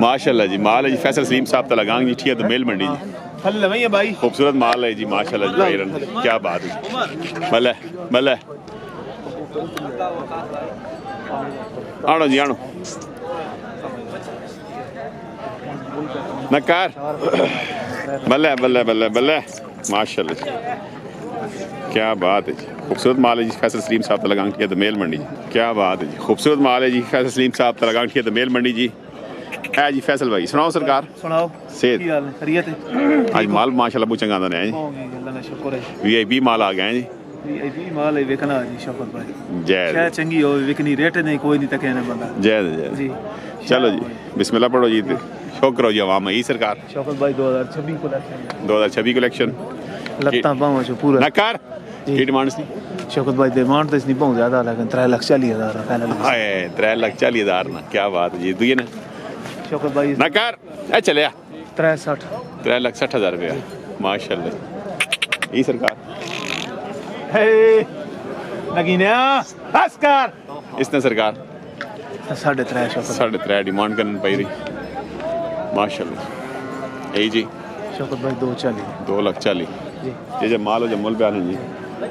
माशाल्लाह जी, माल है जी फैसल सलीम साहब तलागांग जी, ठीक है। तो मेल मंडी जी, हल्ले भैया भाई खूबसूरत माल है जी माशाल्लाह जी भाई, क्या बात है। भले भले आणो जी आणो नकार भले भले भले भले माशाल्लाह जी, क्या बात है जी। खूबसूरत माल है जी फैसल सलीम साहब तलागांग, ठीक है। तो मेल मंडी जी, क्या बात है जी। खूबसूरत माल है जी फैसल सलीम साहब तलागांग, ठीक है। तो मेल मंडी जी है जी। फैसल भाई सुनाओ सरकार, सुनाओ सेहत की हाल है, खैरियत है? आज माल माशाल्लाह बहुत चंगा आंदा है जी, अल्लाह का शुक्र है। वीआईपी माल आ गए हैं जी। वीआईपी माल है विकना जी शौकत भाई, जय शायद चंगी हो विकनी, रेट नहीं कोई नहीं तके ना बंदा। जय जय जी चलो जी, बिस्मिल्लाह पढ़ो जी, शुक्र हो जी अवाम है सरकार। शौकत भाई 2026 कलेक्शन 2026 कलेक्शन लत्ता पावा जो पूरा नकार की डिमांड सी शौकत भाई डिमांड तो इसनी बहुत ज्यादा, लेकिन 3,40,000 फाइनल। हाय 3,40,000 ना, क्या बात है जी। दुई ना शौकत भाई नकार ए चले 63 3,60,000 रुपया माशाल्लाह ये सरकार। हे नगीना अस्कर इसने सरकार 3.5 शौकत 3.5 डिमांड करनी पई रही माशाल्लाह। यही जी शौकत भाई 240 2,40,000 जी ये जब माल हो जब मुल बयान है जी,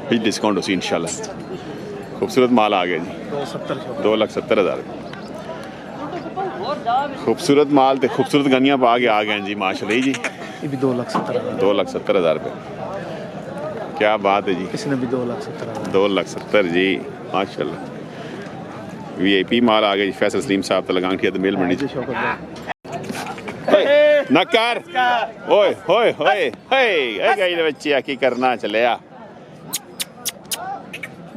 कुछ डिस्काउंट हो सी इंशाल्लाह। खूबसूरत माल आ गया जी 270 2,70,000। खूबसूरत माल ते खूबसूरत गनियाँ पा के आ गए जी माशाल्लाह जी। ये भी 2,70,000 2,70,000 रुपये, क्या बात है जी। इसने भी 2,70,000 2,70,000 जी माशाल्लाह। वीआईपी माल आ गया जी फैसल सलीम साहब तलागांग, ठीक है। तो मेल मंडी जी शौकत नकार ओए होए होए हे गई बच्चे की करना चले आ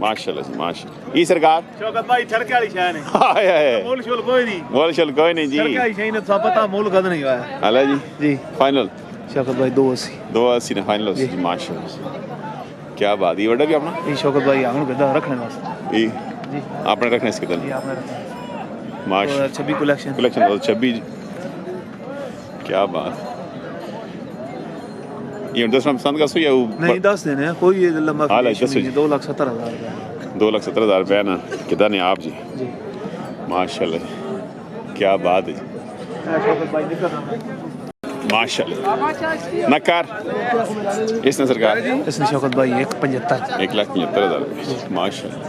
माशाल्लाह जी माशाल्लाह। ई सरकार शौकत भाई ठड़के वाली शान है, हाय हाय मोल शोल कोई नहीं, बोल चल कोई नहीं जी। ठड़के वाली शान है तो पता मोल कद नहीं हुआ हला जी जी। फाइनल शौकत भाई 280 2,80 ने फाइनल हो जी माशाल्लाह, क्या बात। ये बड़ा भी अपना ये शौकत भाई आंगन गदा रखने वास्ते ये जी, आपने रखना इसके ये दिन आपने रखना माशा 26 कलेक्शन कलेक्शन 2026, क्या बात। ये 10 पसंद का सो या नहीं 10 देने हैं, कोई ये लंबा हाल है, फिनिश 10 नहीं है, 2,70,000 रुपया 2,70,000 रुपया ना, कितना ने आप जी जी। माशाल्लाह, क्या बात है शौकत भाई निकल रहा माशाल्लाह। नकार इसने सरकार इसने शौकत भाई 175 1,75,000 रुपये माशाल्लाह,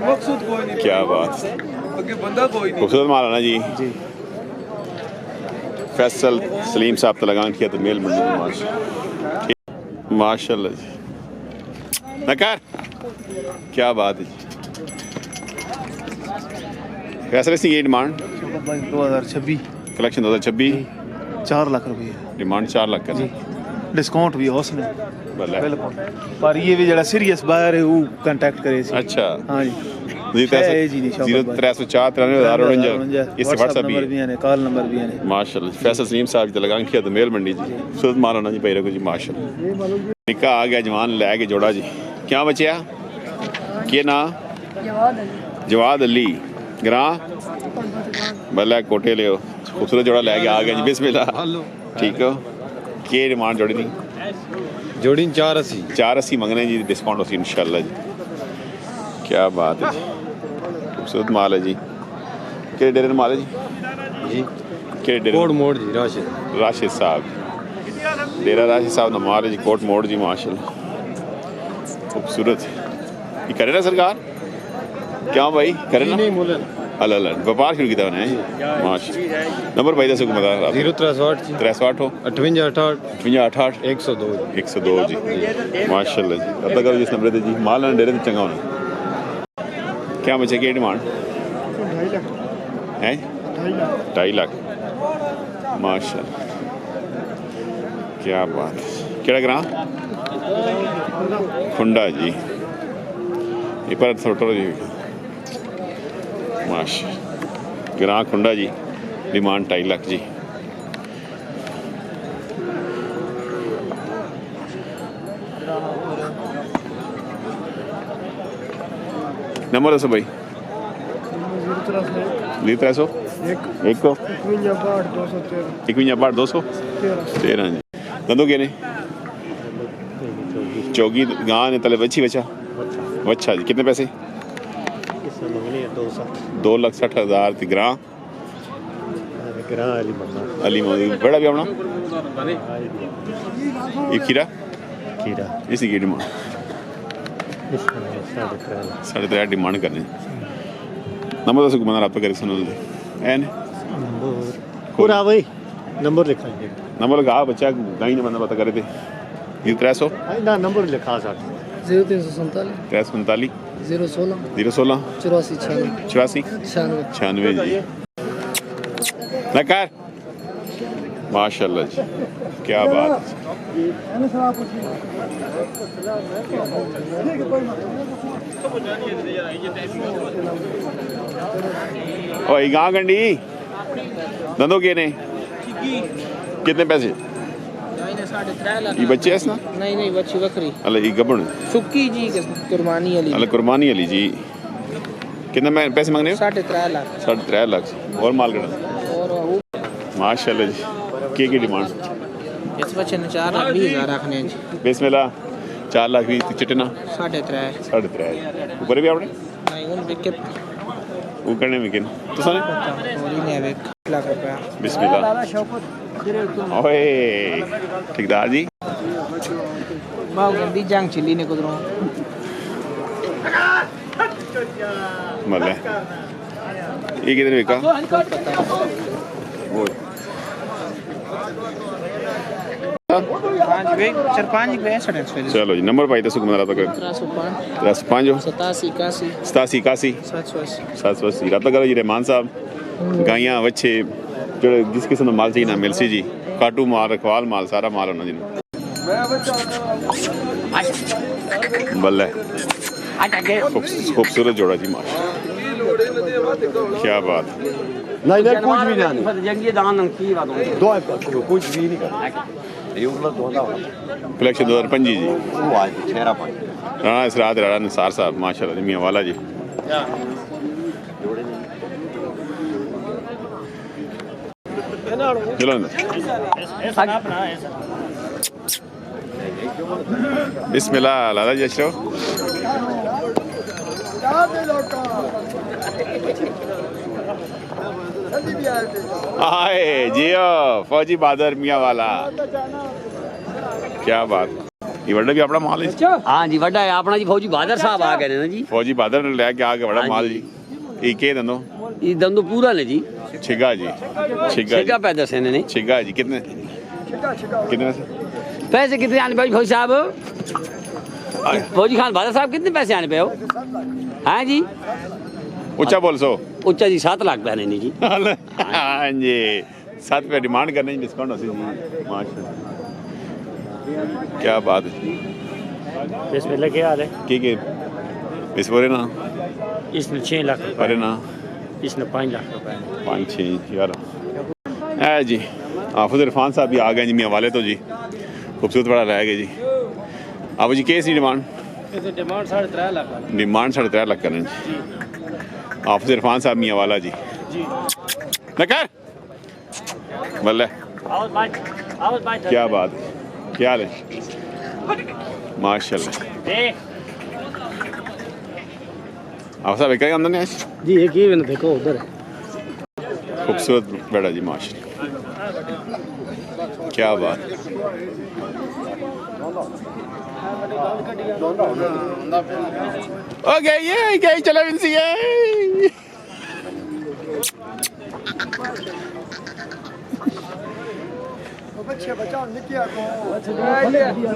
मकसूद कोई नहीं, क्या बात। आगे बंदा कोई नहीं खूबसूरत माल है ना जी जी। फैसल सलीम साहब तलागांग, किया तो मेल मंडी माशाल्लाह माशाल्लाह जी। नकार क्या बात है जी। फैसल इसकी ये डिमांड शौकत भाई 2026 कलेक्शन 2026 4 लाख रुपये डिमांड 4 लाख का जी, डिस्काउंट भी है उसमें भला। बिल्कुल, पर ये भी जरा सीरियस बाहर है वो कांटेक्ट करे सी। अच्छा हाँ जी जी है जी नहीं शौकत भाई 0304 93,049 इस व्हाट्सएप नंबर भी है, कॉल नंबर भी है माशाल्लाह। फैसल सलीम साहब जी तलागांग, किया तो मेल मंडी जी खूबसूरत माल होना जी पैरों को जी माशाल्लाह। निकाह आ गया जवान ले के जोड़ा जी, क्या बचिया के ना जवाद अली ग्रां भला कोटे ले खूबसूरत जोड़ा ले के आ गया जी, बिस्मिल्लाह ठीक हो। के डिमांड जोड़ी थी जोड़ी 480 480 मंगने जी, डिस्काउंट हो सी इंशाल्लाह जी, क्या बात है जी। खूबसूरत माल है जी, के डेरे माल है जी जी के डेरे कोड मोड़ जी राशिद राशिद साहब डेरा राशिद साहब ना माल है जी, कोट मोड़ जी माशाल्लाह खूबसूरत। ये करे ना सरकार, क्या भाई करे ना नहीं मोले अल व्यापार शुरू किया उन्हें माशा। नंबर भाई दसो बता 063 जी 308 हो 58 58 102 102 जी माशाल्लाह जी। अब तक जिस नंबर दे जी माल ना डेरे चंगा होना। क्या बचे की डिमांड है 2.5 लाख माशाल्लाह, क्या बात। केड़ा ग्रां खुंडा जी, ये पर थोड़ा जी माशा ग्रां खुंडा जी, डिमांड 2.5 लाख जी। नंबर दसो भाई 0300 एक को 51 जी। दंदो के ने चौगी गां ने तले बच्ची बचा अच्छा जी, कितने पैसे 2,60,000 ग्रां अली मोहम्मद बड़ा भी अपना ये खीरा इसी की डिमांड 3.5 डिमांड करने नंबर दस को आप कर सुनो पूरा वही नंबर लिखाएंगे नंबर लगा बच्चा गाई ने बंदा पता करे थे ये 300 ना नंबर लिखा सर 0347 016 016 84 96 जी नकार माशाल्लाह जी क्या बात ओ गा गंडी दंदो के ने कितने पैसे ये बच्चे हैं ना नहीं बच्ची बकरी अल्लाह ये गबन सुक्की जी कुर्बानी अली अल्लाह कुर्बानी अली जी कितने पैसे मांगने हो 3.5 लाख 3.5 लाख और माल करना और माशाल्लाह जी की डिमांड इस बच्चे ने 4,20,000 रखने हैं जी बिस्मिल्लाह 4 लाख भी चिटना 3.5 ऊपर भी आपने नहीं उन बिके वो करने में किन तो सारे और ने 1 लाख रुपया बिस्मिल्लाह ओए ठेकेदार जी बाव गंदी जंग चिल्ली ने कुदरो मल्ले ये किधर बिका वो 5 चलो जी नंबर पाई दसो मेरा तो कर 305 87 81 780 रात करो जी रहमान साहब गाइयां बच्चे जो जिस किस्म का माल चाहिए ना मिल सी जी काटू माल रखवाल माल सारा माल होना जी बल्ले खूबसूरत जोड़ा जी माल क्या बात नहीं कुछ भी नहीं दो कुछ भी नहीं कलेक्शन 2005 जी राणा इसरात राणा निसार साहब माशाल्लाह जी मियां वाला जी चलो बिस्मिल्लाह लाला जी अशरफ आए जियो फौजी बहादुर मियां वाला क्या बात ये बड़ा भी अपना माल है हाँ जी वड्डा है अपना जी फौजी बहादुर साहब आ गए ना जी फौजी बहादुर ने लेके आ गए बड़ा माल जी ये के दंदो ये दंदो पूरा ने जी छिगा जी छिगा पैदा से ने छिगा जी कितने पैसे कितने आने पे फौजी साहब फौजी खान बहादुर साहब कितने पैसे आने पे हो हाँ जी ऊंचा बोल सो उच्चा जी 7 लाख पैने नहीं जी हाँ जी 7 पे डिमांड करने डिस्काउंट हो सी माशाल्लाह क्या बात है इसमें लगे आ रहे के इस बोरे ना इसमें 6 लाख अरे ना इसमें 5 लाख रुपए 5-6 यार है जी हाफिज इरफान साहब भी आ गए जी मियां वाले तो जी खूबसूरत बड़ा रह गए जी अब जी case demand demand 3.5 lakh demand 3.5 lakh करें जी हाफिज इरफान साहब मियां वाला जी नकर बल्ले क्या बात है क्या हाल है माशाल्लाह आप साहब एक आमदनी है जी एक ही मैंने देखो उधर खूबसूरत बेड़ा जी माशाल्लाह क्या बात ओ गई चला विंसी है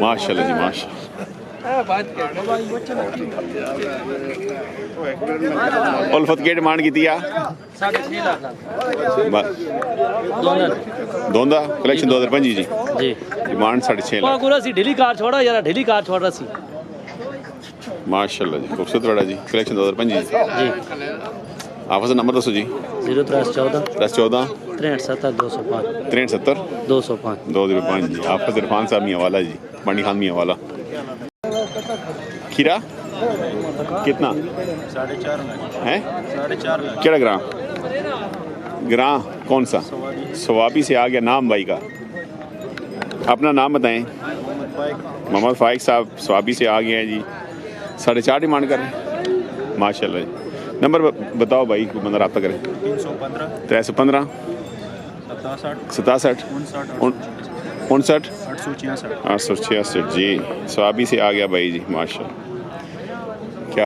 माशाल्लाह जी माशाल्लाह उल्फत की डिमांड की दिया दोंदा कलेक्शन 2005 जी डिमांड 6.5 लाख पूरा सी ढीली कार छोड़ा यार ढीली कार छोड़ रहा सी माशाल्लाह जी खूबसूरत बड़ा जी कलेक्शन 2005 जी आपका नंबर दसो जी 0314 1014 63 205 63 205 205 जी आपका इरफान साहब मियां वाला जी पानी खान मियां वाला खीरा कितना 4.5 है 4.5 क्या ग्रां कौन सा सवाबी से आ गया नाम भाई का अपना नाम बताएं मोहम्मद फाइक साहब सवाबी से आ गए हैं जी 4.5 डिमांड कर रहे हैं माशाल्लाह जी नंबर बताओ भाई को बंदा रब्ता करें 315 67 59 866 जी। स्वाबी से आ गया भाई जी माशाल्लाह।